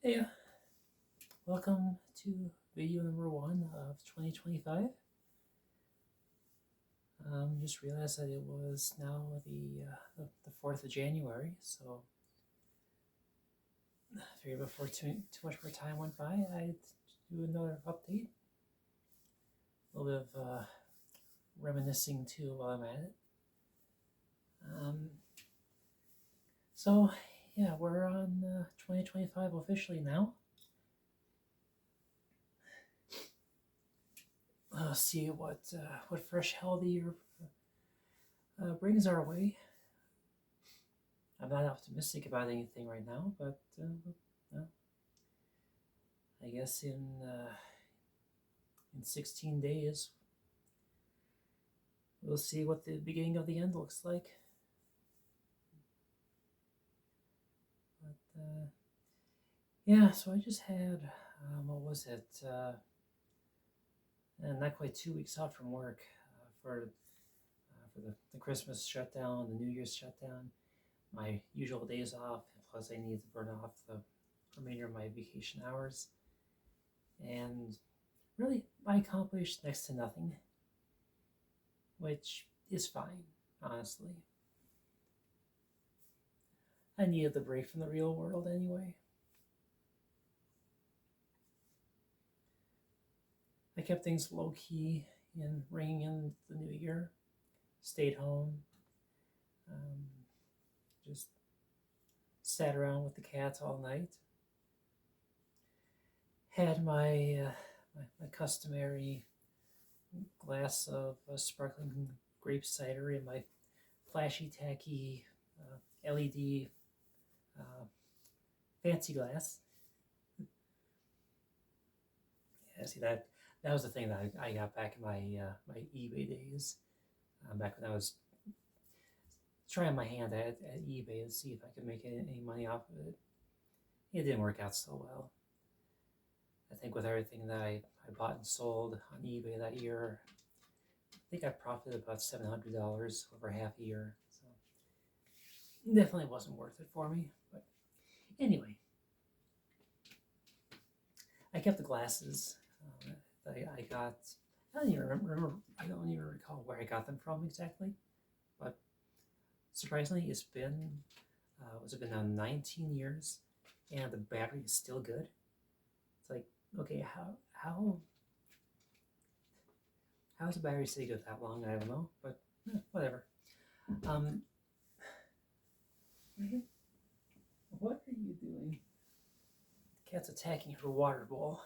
Hey, welcome to video number one of 2025. Just realized that it was now the 4th of January, so I figured before too much more time went by, I'd do another update. A little bit of reminiscing too while I'm at it. Um, so, yeah, we're on 2025 officially now. See what fresh hell the year brings our way. I'm not optimistic about anything right now, but well, I guess in 16 days we'll see what the beginning of the end looks like. But yeah, so I just had what was it? Not quite 2 weeks out from work for the Christmas shutdown, the New Year's shutdown, my usual days off. Plus, I need to burn off the remainder of my vacation hours, and really, I accomplished next to nothing, which is fine, honestly. I needed the break from the real world anyway. I kept things low key in ringing in the new year. Stayed home. Just sat around with the cats all night. Had my customary glass of sparkling grape cider in my flashy tacky LED fancy glass. Yeah, see that was the thing that I got back in my eBay days. Back when I was trying my hand at eBay to see if I could make any money off of it. It didn't work out so well. I think with everything that I bought and sold on eBay that year, I think I profited about $700 over half a year. So definitely wasn't worth it for me. But anyway, I kept the glasses. I got. I don't even remember. I don't even recall where I got them from exactly. But surprisingly, it's been was it been now 19 years, and the battery is still good. It's like, okay, how's the battery stay good that long? I don't know, but whatever. Um, what are you doing? The cat's attacking her water bowl.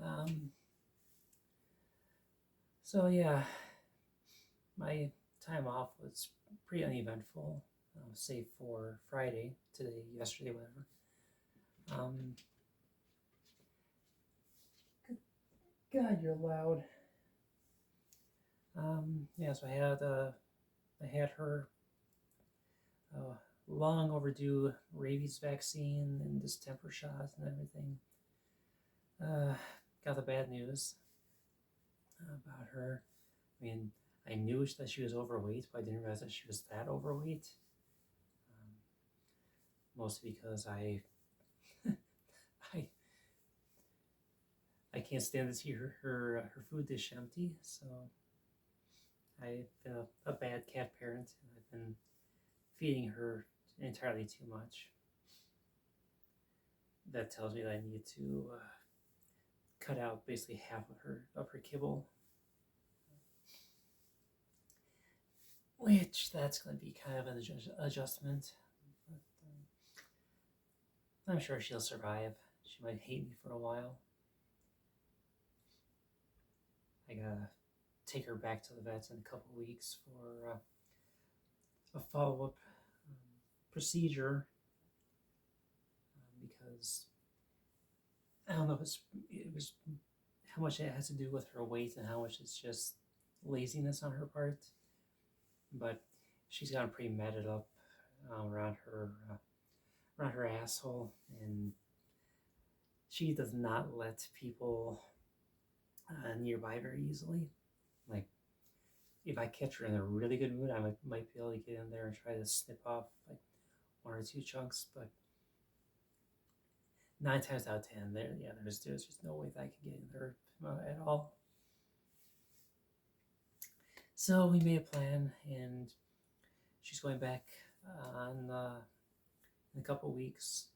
um, so yeah, my time off was pretty uneventful, save for Friday, today, yesterday, whatever. God, you're loud. Yeah, so I had her long overdue rabies vaccine and distemper shots and everything. Got the bad news about her. I mean, I knew that she was overweight, but I didn't realize that she was that overweight. Mostly because I I can't stand to see her food dish empty. So I've been a bad cat parent, and I've been feeding her entirely too much. That tells me that I need to cut out basically half of her kibble, which that's going to be kind of an adjustment. But I'm sure she'll survive. She might hate me for a while. I gotta take her back to the vets in a couple weeks for a follow-up procedure because I don't know if it was how much it has to do with her weight and how much it's just laziness on her part. But she's gotten pretty matted up around her asshole, and she does not let people nearby very easily. Like, if I catch her in a really good mood, I might be able to get in there and try to snip off like one or two chunks, but nine times out of ten, there's just no way that I can get in there at all. So we made a plan, and she's going back on in a couple weeks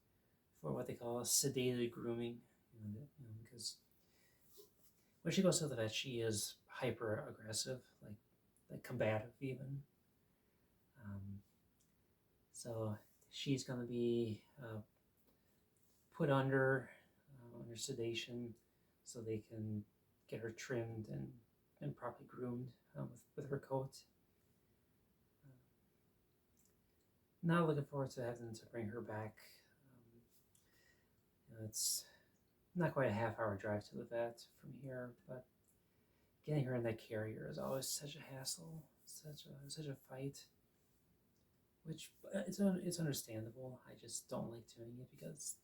for what they call sedated grooming. Because when she goes to the vet, she is hyper aggressive, like combative even. Um, so she's going to be put under sedation, so they can get her trimmed and properly groomed with her coat. Not looking forward to having to bring her back. It's not quite a half-hour drive to the vet from here, but getting her in that carrier is always such a hassle, such a fight. Which it's understandable. I just don't like doing it because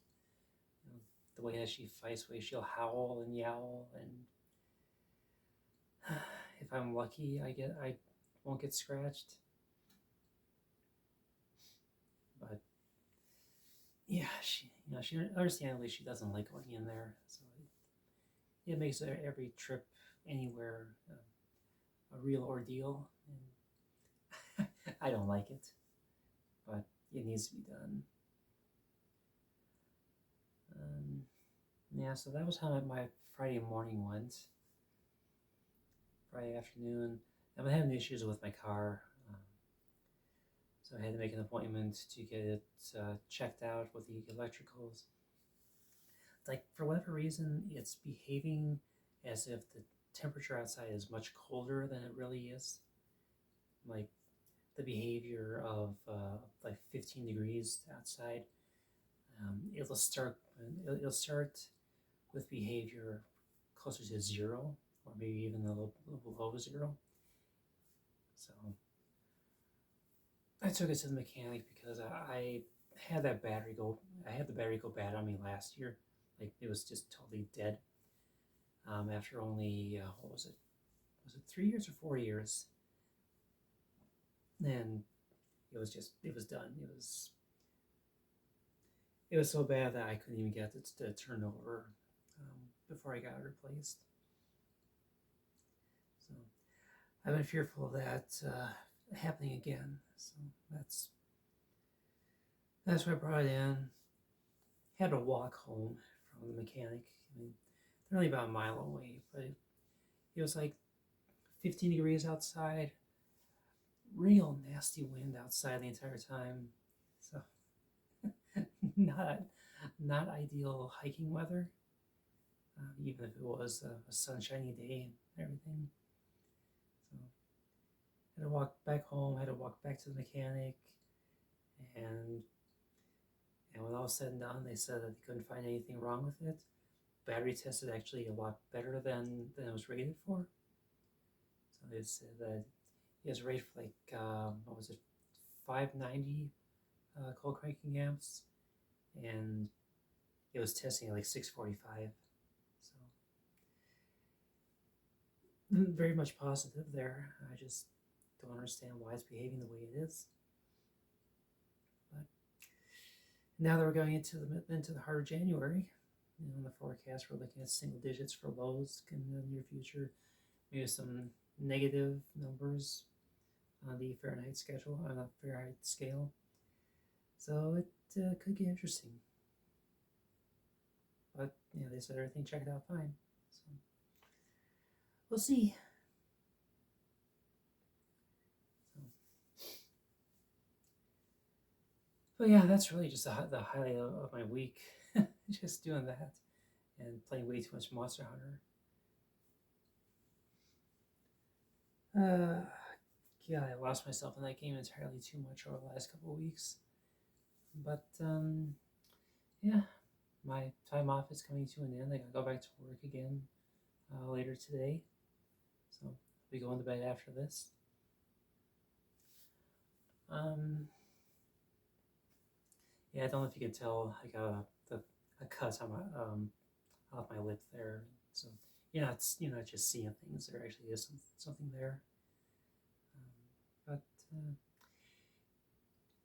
the way that she fights, the way she'll howl and yowl, and if I'm lucky, I won't get scratched. But yeah, she understandably she doesn't like going in there, so it makes every trip anywhere a real ordeal, and I don't like it, but it needs to be done. Yeah, so that was how my Friday morning went. Friday afternoon, I've been having issues with my car, so I had to make an appointment to get it checked out with the electricals. Like, for whatever reason, it's behaving as if the temperature outside is much colder than it really is. Like, the behavior of like 15 degrees outside, it'll start with behavior closer to zero, or maybe even a little below zero. So I took it to the mechanic because I had the battery go bad on me last year. Like, it was just totally dead. After only what was it? Was it 3 years or 4 years? And it was done. It was so bad that I couldn't even get it to turn over before I got it replaced. So I've been fearful of that happening again. So that's why I brought it in. Had to walk home from the mechanic. I mean, they're only about a mile away, but it was like 15 degrees outside, real nasty wind outside the entire time. So not ideal hiking weather, even if it was a sunshiny day and everything. So had to walk back home, had to walk back to the mechanic, and when all was said and done, they said that they couldn't find anything wrong with it. Battery tested actually a lot better than it was rated for. So they said that it was rated for like what was it, 590 cold cranking amps, and it was testing at like 645. So very much positive there. I just don't understand why it's behaving the way it is. But now that we're going into the heart of January, in the forecast we're looking at single digits for lows in the near future, maybe some negative numbers on the Fahrenheit scale. So it could get interesting. But they said everything checked out fine. So we'll see. But yeah, that's really just the highlight of my week. Just doing that and playing way too much Monster Hunter. Yeah, I lost myself in that game entirely too much over the last couple of weeks. But yeah, my time off is coming to an end. I gotta go back to work again later today. So I'll be going to bed after this. Yeah, I don't know if you could tell, I got a cut on my off my lip there. So you're not just seeing things. There actually is something there. But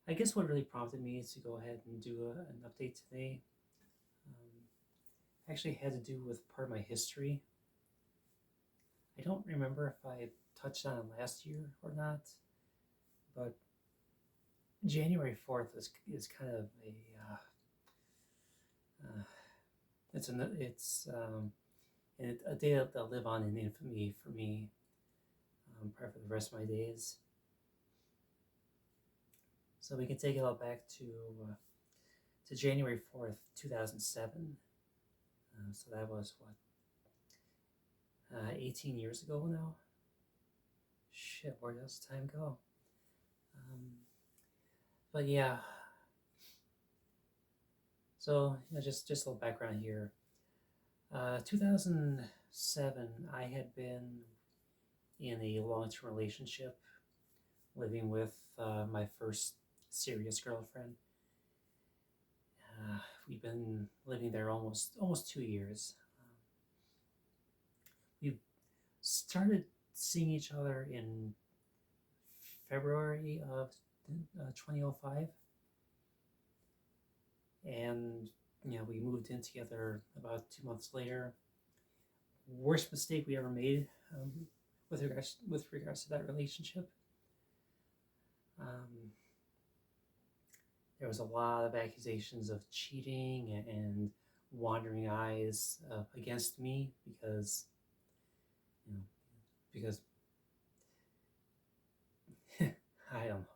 I guess what really prompted me is to go ahead and do an update today. actually had to do with part of my history. I don't remember if I touched on it last year or not, but January 4th is kind of uh, a day that'll live on in infamy for me, probably for the rest of my days. So we can take it all back to January 4th, 2007. So that was what, 18 years ago now? Shit, where does time go? But yeah, so just a little background here. 2007, I had been in a long-term relationship, living with my first serious girlfriend. We've been living there almost 2 years. We started seeing each other in February of 2005, and we moved in together about 2 months later. Worst mistake we ever made, with regards to that relationship. There was a lot of accusations of cheating and wandering eyes against me because I don't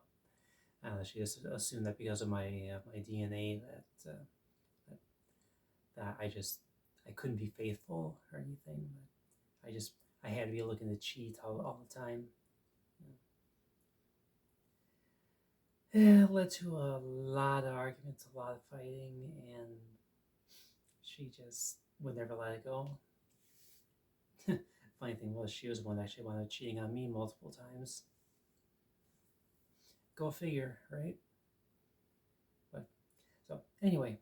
know. She just assumed that because of my my DNA that I couldn't be faithful or anything. But I had to be looking to cheat all the time. It led to a lot of arguments, a lot of fighting, and she just would never let it go. Funny thing was, she was the one that actually wound up cheating on me multiple times. Go figure, right? But so anyway,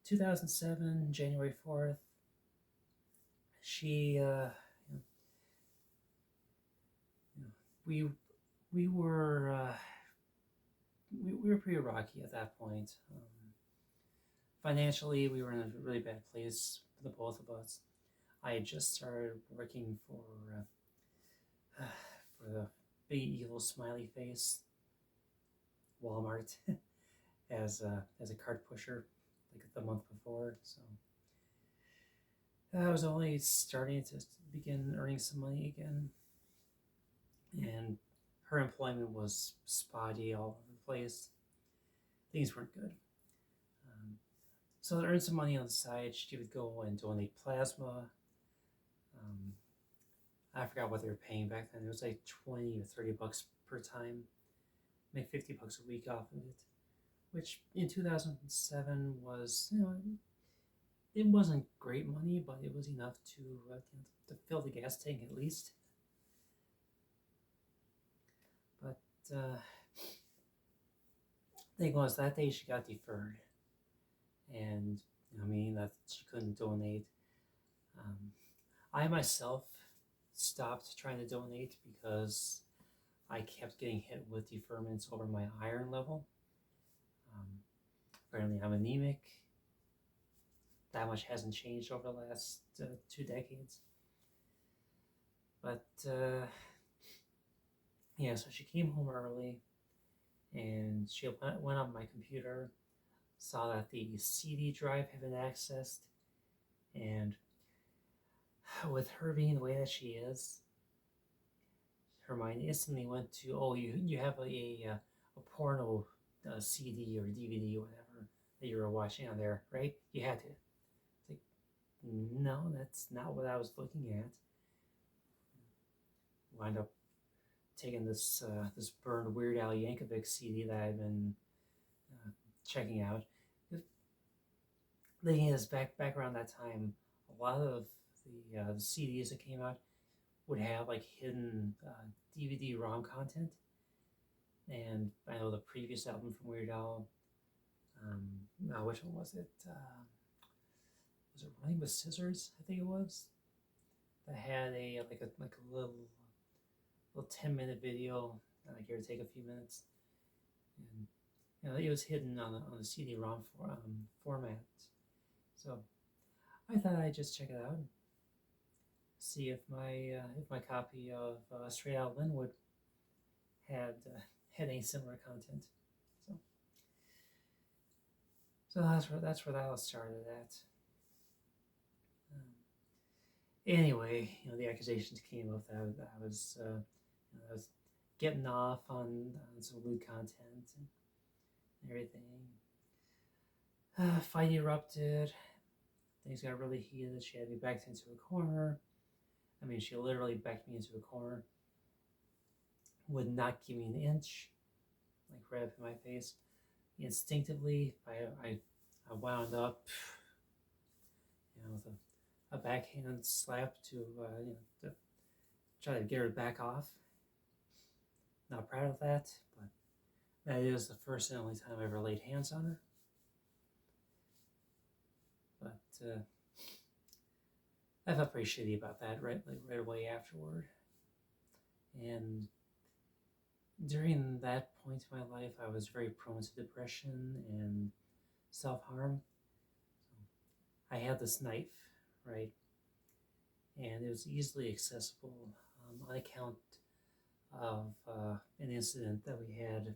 2007, January 4th, she we we were we were pretty rocky at that point. Financially, we were in a really bad place for the both of us. I had just started working for the big evil smiley face, Walmart, as a cart pusher, like the month before. So I was only starting to begin earning some money again, and her employment was spotty all over the place. Things weren't good. So to earn some money on the side, she would go and donate plasma. I forgot what they were paying back then. It was like 20 or 30 bucks per time. Make 50 bucks a week off of it, which in 2007 was, it wasn't great money, but it was enough to fill the gas tank at least. But thing was, that day she got deferred, and meaning that she couldn't donate. I myself stopped trying to donate because I kept getting hit with deferments over my iron level. Apparently, I'm anemic. That much hasn't changed over the last 2 decades. But yeah, so she came home early, and she went on my computer, saw that the CD drive had been accessed, and with her being the way that she is, her mind instantly went to, oh, you have a porno CD or DVD or whatever that you were watching on there, right? You had to. It's like, no, that's not what I was looking at. Wind up taking this burned Weird Al Yankovic CD that I've been checking out. The thing is, back around that time, a lot of the CDs that came out would have like hidden DVD ROM content. And I know the previous album from Weird Al, which one was it? Was it Running with Scissors? I think it was. That had a little 10-minute video, give or take a few minutes, and it was hidden on the CD-ROM format. So I thought I'd just check it out and see if my copy of Straight Out Linwood had had any similar content. So so that's where that all started at. Um, anyway, the accusations came up that I was getting off on some lewd content and everything. Fight erupted. Things got really heated. She had me backed into a corner. I mean, she literally backed me into a corner. Would not give me an inch, like right up in my face. Instinctively, I wound up, with a backhand slap to try to get her back off. Not proud of that, but that is the first and only time I ever laid hands on her. But I felt pretty shitty about that right away afterward. And during that point in my life, I was very prone to depression and self-harm. I had this knife, right? And it was easily accessible on account of an incident that we had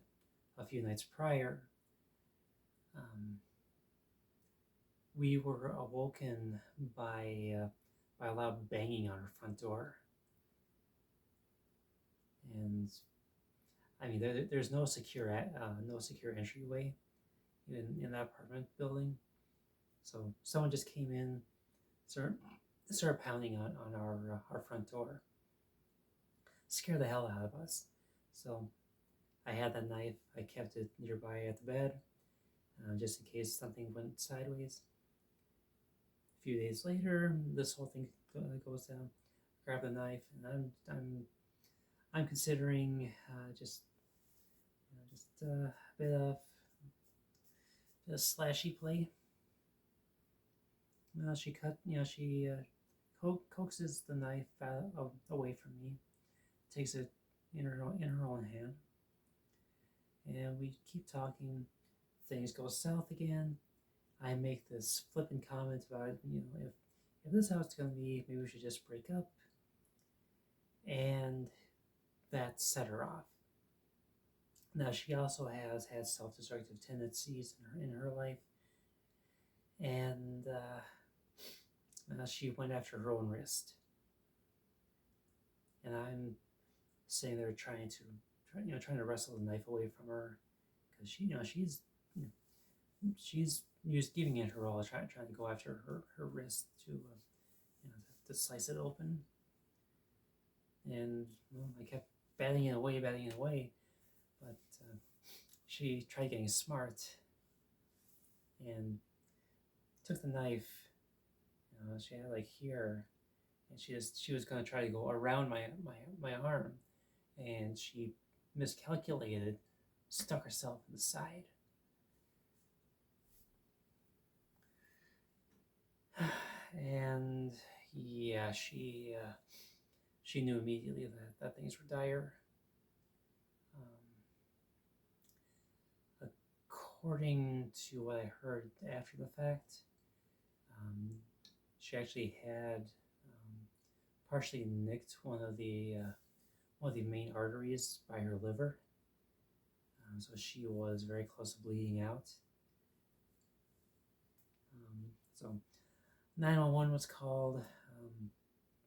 a few nights prior. We were awoken by a loud banging on our front door. And I mean, there's no secure entryway in that apartment building. So someone just came in, started pounding on our front door. Scared the hell out of us. So I had that knife. I kept it nearby at the bed, just in case something went sideways. A few days later, this whole thing goes down. Grab the knife, and I'm considering just a bit of slashy play. She coaxes the knife away from me, takes it in her own hand, and we keep talking. Things go south again. I make this flippant comment about if this is how it's gonna be, maybe we should just break up, and that set her off. Now she also has had self-destructive tendencies in her life, and she went after her own wrist. And I'm sitting there trying to wrestle the knife away from her, because she's just giving it her all, trying to go after her wrist to slice it open. And I kept batting it away, but she tried getting smart and took the knife. She had like here, and she was going to try to go around my arm, and she miscalculated, stuck herself in the side. And yeah, she knew immediately that things were dire. According to what I heard after the fact, she actually had partially nicked one of the main arteries by her liver. So she was very close to bleeding out. So 911 was called.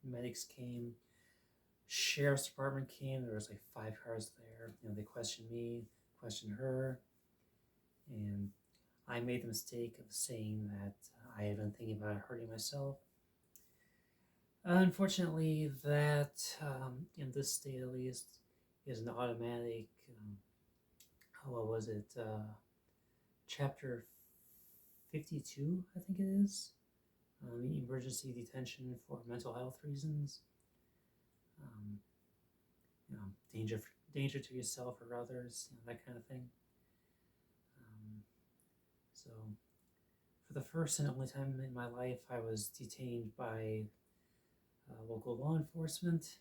Medics came. Sheriff's department came. There was like 5 cars there. They questioned me, questioned her, and I made the mistake of saying that I had been thinking about hurting myself. Unfortunately, that in this state at least is an automatic. What was it? Chapter 52, I think it is. Emergency detention for mental health reasons. Danger to yourself or others, that kind of thing. So, for the first and only time in my life, I was detained by local law enforcement,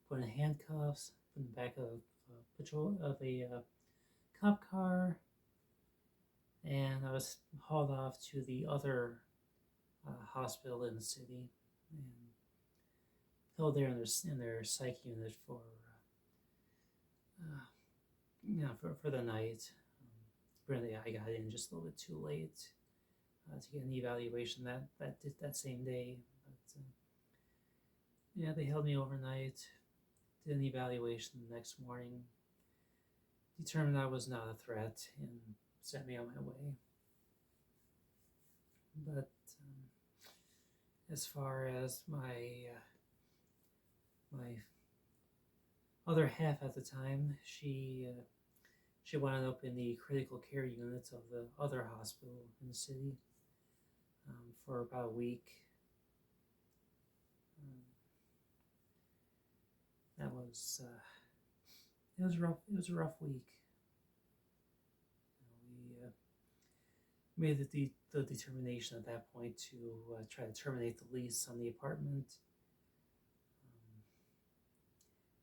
put in handcuffs, put in the back of a cop car, and I was hauled off to the other hospital in the city, and held there in their psych unit for uh, for the night. Really, I got in just a little bit too late to get an evaluation that same day. But yeah, they held me overnight, did an evaluation the next morning, determined I was not a threat, and sent me on my way. But as far as my other half at the time, she wound up in the critical care unit of the other hospital in the city for about a week. Um, that was it was rough. It was a rough week. We made the determination at that point to try to terminate the lease on the apartment.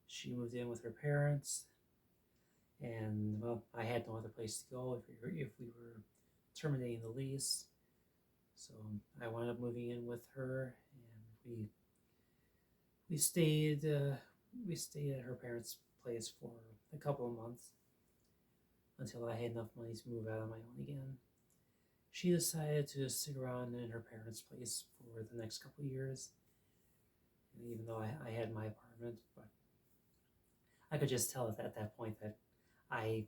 She moved in with her parents, and well, I had no other place to go if we were terminating the lease. So I wound up moving in with her, and we stayed at her parents' place for a couple of months until I had enough money to move out on my own again. She decided to stick around in her parents' place for the next couple of years, even though I had my apartment. But I could just tell at that point that I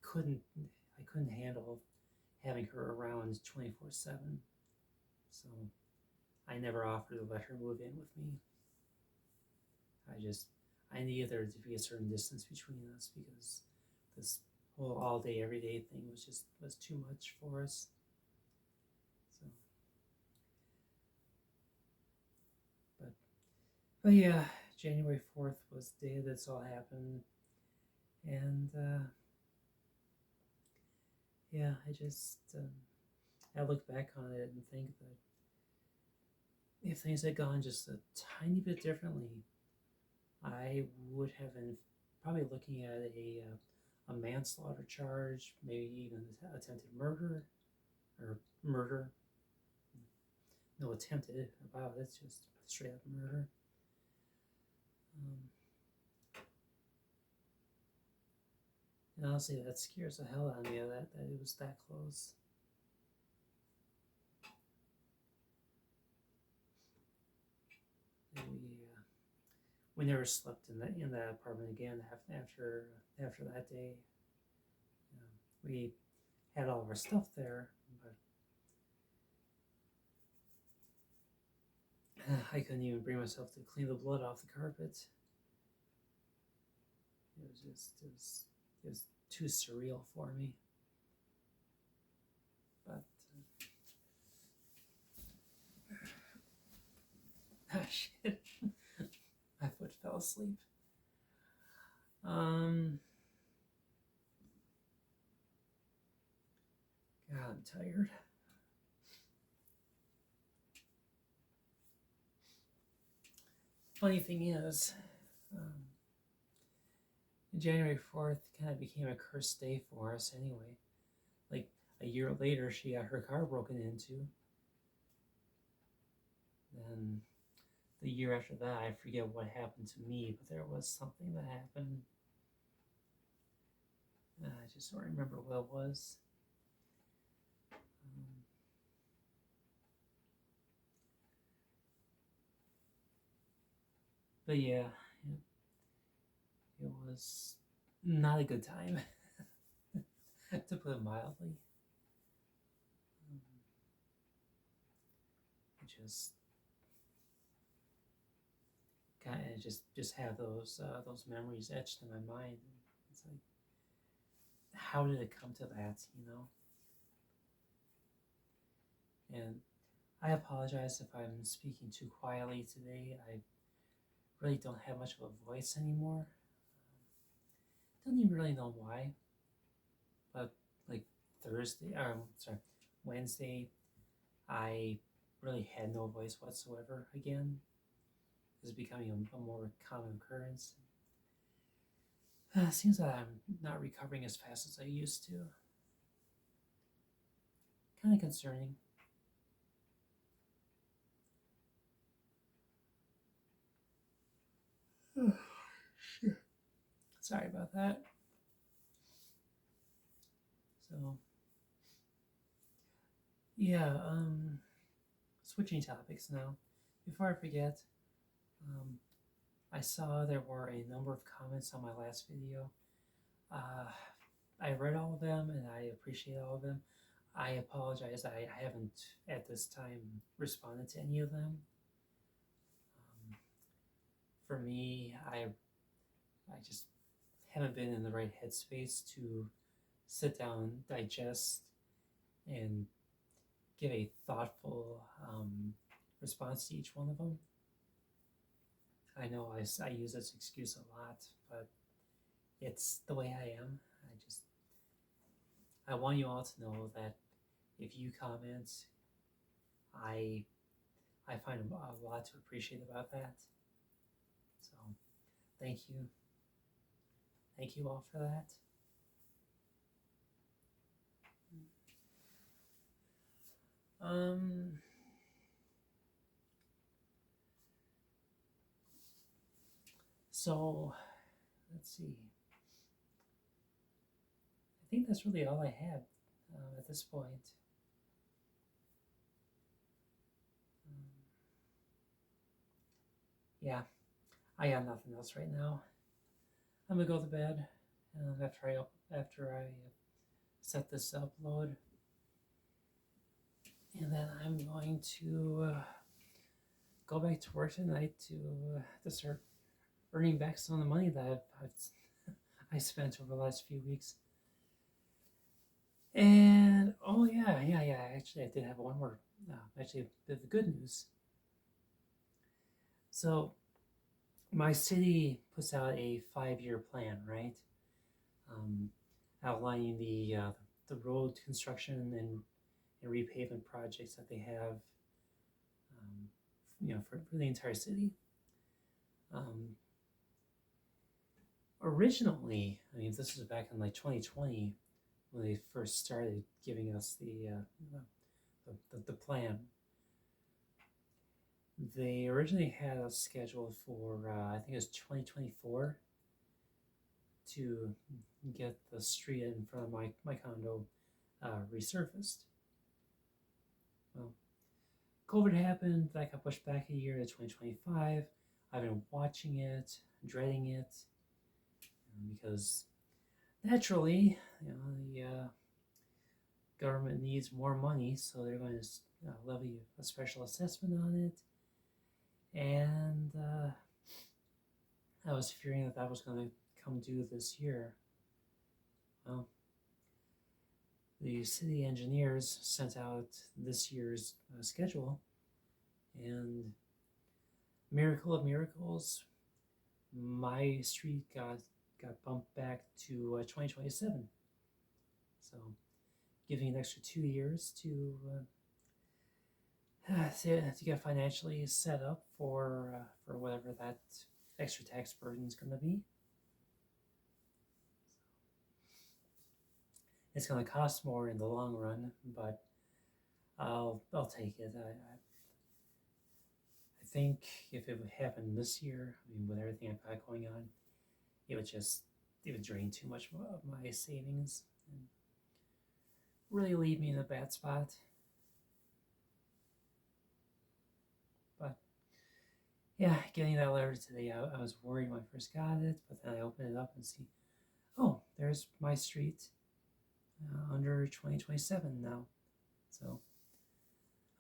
couldn't handle having her around 24/7. So I never offered to let her move in with me. I needed there to be a certain distance between us because this whole all day every day thing was too much for us. So but yeah, January 4th was the day this all happened, and yeah, I look back on it and think that if things had gone just a tiny bit differently, I would have been probably looking at a manslaughter charge, maybe even attempted murder, or murder. No attempted about it, it's just straight up murder. And honestly, that scares the hell out of me that it was that close. We never slept in that apartment again after that day. We had all of our stuff there, but I couldn't even bring myself to clean the blood off the carpet. It was too surreal for me. But shit, my foot fell asleep. God, I'm tired. Funny thing is, January 4th kind of became a cursed day for us anyway. Like a year later, she got her car broken into. Then the year after that, I forget what happened to me, but there was something that happened. I just don't remember what it was. But yeah, it was not a good time, to put it mildly. Just have those memories etched in my mind. It's like, how did it come to that, And I apologize if I'm speaking too quietly today. I really don't have much of a voice anymore. Don't even really know why. But like Wednesday, I really had no voice whatsoever again. This is becoming a more common occurrence. Seems that I'm not recovering as fast as I used to. Kind of concerning. Sorry about that. So yeah, switching topics now. Before I forget, um, I saw there were a number of comments on my last video. Uh, I read all of them and I appreciate all of them. I apologize, I haven't at this time responded to any of them. For me, I just haven't been in the right headspace to sit down, digest, and give a thoughtful response to each one of them. I know I use this excuse a lot, but it's the way I am. I want you all to know that if you comment, I I find a lot to appreciate about that. So thank you. Thank you all for that. Um, so let's see. I think that's really all I had at this point. Yeah, I got nothing else right now. I'm gonna go to bed after I set this upload, and then I'm going to go back to work tonight to start earning back some of the money that I spent over the last few weeks. And oh yeah. Actually, I did have one more. Actually, the good news. So my city puts out a 5-year plan, right? Um, Outlining the road construction and repavement projects that they have, for the entire city. Originally, I mean, this was back in like 2020 when they first started giving us the plan. They originally had us scheduled for I think it was 2024 to get the street in front of my condo resurfaced. Well, COVID happened, that got pushed back a year to 2025. I've been watching it, dreading it, because naturally, the government needs more money, so they're going to levy a special assessment on it. And I was fearing that was going to come due this year. Well, the city engineers sent out this year's schedule, and miracle of miracles, my street got bumped back to 2027. So, giving an extra 2 years to get financially set up for whatever that extra tax burden is going to be. It's going to cost more in the long run, but I'll take it. I think if it would happen this year, I mean, with everything I've got going on, it would drain too much of my savings and really leave me in a bad spot. But yeah, getting that letter today, I was worried when I first got it, but then I opened it up and see, oh, there's my street under 2027 now. So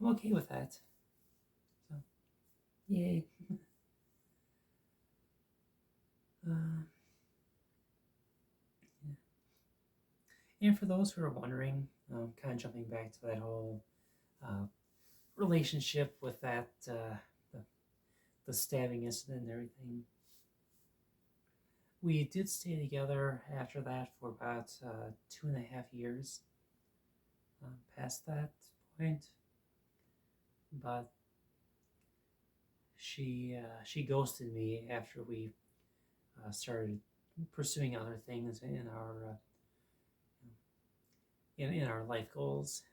I'm okay with that. So, yay. Yeah. And for those who are wondering, kind of jumping back to that whole relationship with that the stabbing incident and everything, we did stay together after that for about 2.5 years past that point, but she ghosted me after we started pursuing other things in our life goals.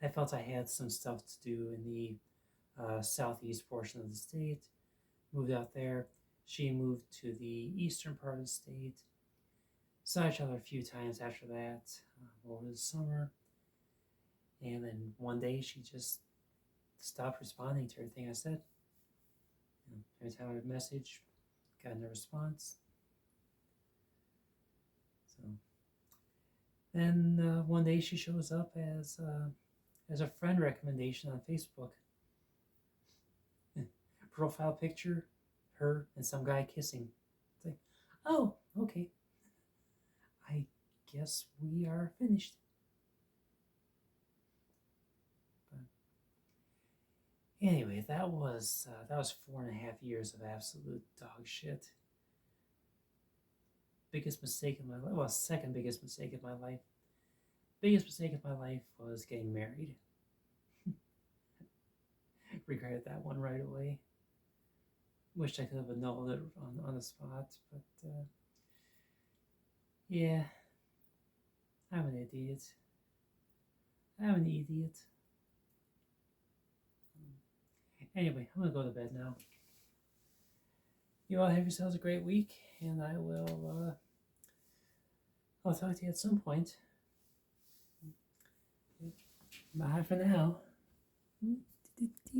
I felt I had some stuff to do in the southeast portion of the state, moved out there. She moved to the eastern part of the state. Saw each other a few times after that over the summer. And then one day she just stopped responding to everything I said. Every time I would message, got no response. So then one day she shows up as a friend recommendation on Facebook. Profile picture, her and some guy kissing. It's like, oh, okay. I guess we are finished. But anyway, that was 4.5 years of absolute dog shit. Biggest mistake in my life. Well, second biggest mistake in my life. Biggest mistake in my life was getting married. Regretted that one right away. Wished I could have annulled it on the spot, but yeah, I'm an idiot. Anyway, I'm gonna go to bed now. You all have yourselves a great week, and I'll talk to you at some point. Bye for now.